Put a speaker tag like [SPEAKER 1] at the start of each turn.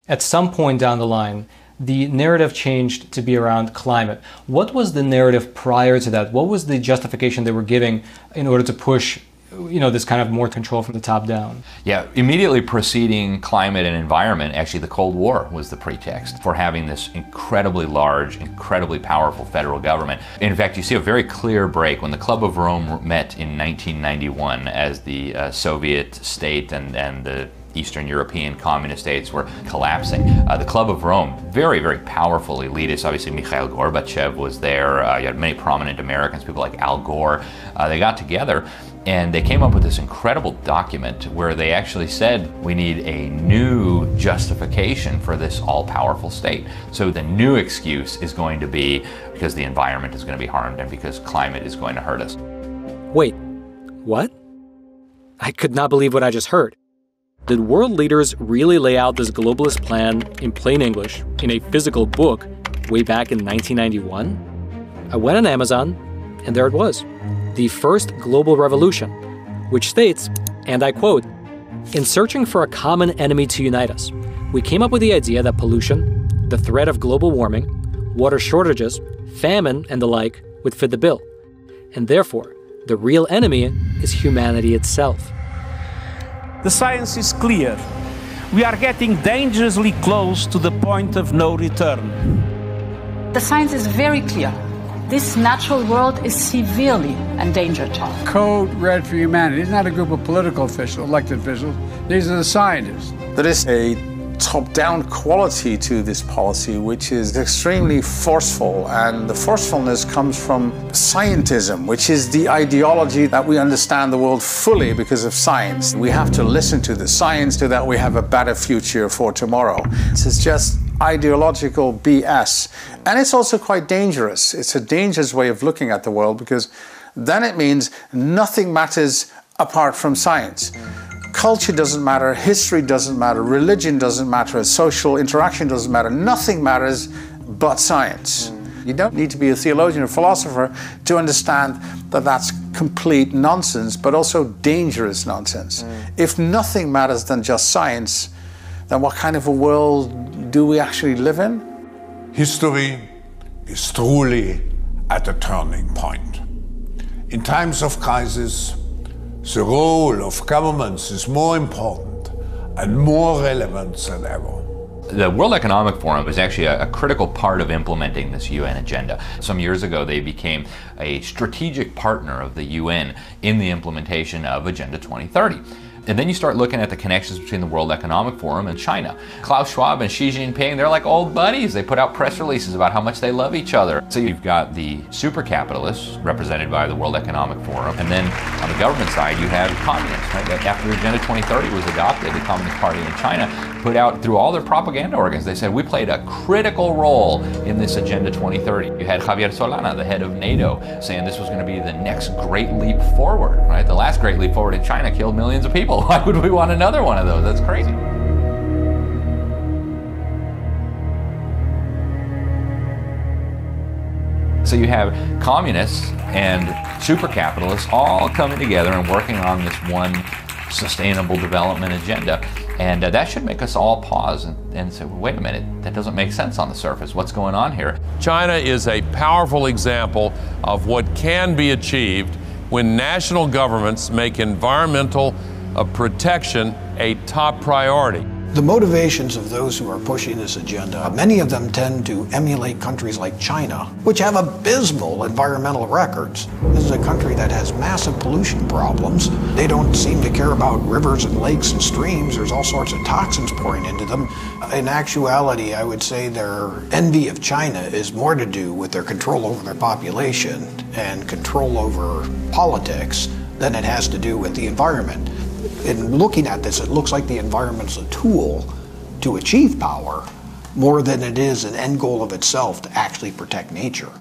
[SPEAKER 1] At some point down the line, the narrative changed to be around climate. What was the narrative prior to that? What was the justification they were giving in order to push, this kind of more control from the top down?
[SPEAKER 2] Yeah, immediately preceding climate and environment, actually the Cold War was the pretext for having this incredibly large, incredibly powerful federal government. In fact, you see a very clear break when the Club of Rome met in 1991 as the Soviet state and the Eastern European communist states were collapsing. The Club of Rome, very, very powerful elitists. Obviously, Mihail Gorbačov was there. You had many prominent Americans, people like Al Gore. They got together and they came up with this incredible document where they actually said we need a new justification for this all-powerful state. So the new excuse is going to be because the environment is going to be harmed and because climate is going to hurt us.
[SPEAKER 1] Wait, what? I could not believe what I just heard. Did world leaders really lay out this globalist plan in plain English in a physical book way back in 1991? I went on Amazon, and there it was, The First Global Revolution, which states, and I quote, "In searching for a common enemy to unite us, we came up with the idea that pollution, the threat of global warming, water shortages, famine, and the like would fit the bill. And therefore, the real enemy is humanity itself."
[SPEAKER 3] The science is clear. We are getting dangerously close to the point of no return.
[SPEAKER 4] The science is very clear. This natural world is severely endangered.
[SPEAKER 5] Code Red for Humanity is not a group of political officials, elected officials. These are the scientists.
[SPEAKER 6] There is a top-down quality to this policy which is extremely forceful, and the forcefulness comes from scientism, which is the ideology that we understand the world fully because of science. We have to listen to the science so that we have a better future for tomorrow. This is just ideological BS, and it's also quite dangerous. It's a dangerous way of looking at the world because then it means nothing matters apart from science. Culture doesn't matter, history doesn't matter, religion doesn't matter, social interaction doesn't matter, nothing matters but science. You don't need to be a theologian or philosopher to understand that that's complete nonsense, but also dangerous nonsense. If nothing matters than just science, then what kind of a world do we actually live in?
[SPEAKER 7] History is truly at a turning point. In times of crisis, the role of governments is more important and more relevant than ever.
[SPEAKER 2] The World Economic Forum is actually a critical part of implementing this UN agenda. Some years ago, they became a strategic partner of the UN in the implementation of Agenda 2030. And then you start looking at the connections between the World Economic Forum and China. Klaus Schwab and Xi Jinping, they're like old buddies. They put out press releases about how much they love each other. So you've got the super capitalists represented by the World Economic Forum. And then on the government side, you have communists. Right? After Agenda 2030 was adopted, the Communist Party in China put out through all their propaganda organs, they said, we played a critical role in this Agenda 2030. You had Javier Solana, the head of NATO, saying this was going to be the next great leap forward. Right? The last great leap forward in China killed millions of people. Why would we want another one of those? That's crazy. So you have communists and super capitalists all coming together and working on this one sustainable development agenda. And that should make us all pause and say, well, wait a minute, that doesn't make sense on the surface. What's going on here?
[SPEAKER 8] China is a powerful example of what can be achieved when national governments make environmental protection a top priority.
[SPEAKER 9] The motivations of those who are pushing this agenda, many of them tend to emulate countries like China, which have abysmal environmental records. This is a country that has massive pollution problems. They don't seem to care about rivers and lakes and streams. There's all sorts of toxins pouring into them. In actuality, I would say their envy of China is more to do with their control over their population and control over politics than it has to do with the environment. In looking at this, it looks like the environment's a tool to achieve power more than it is an end goal of itself to actually protect nature.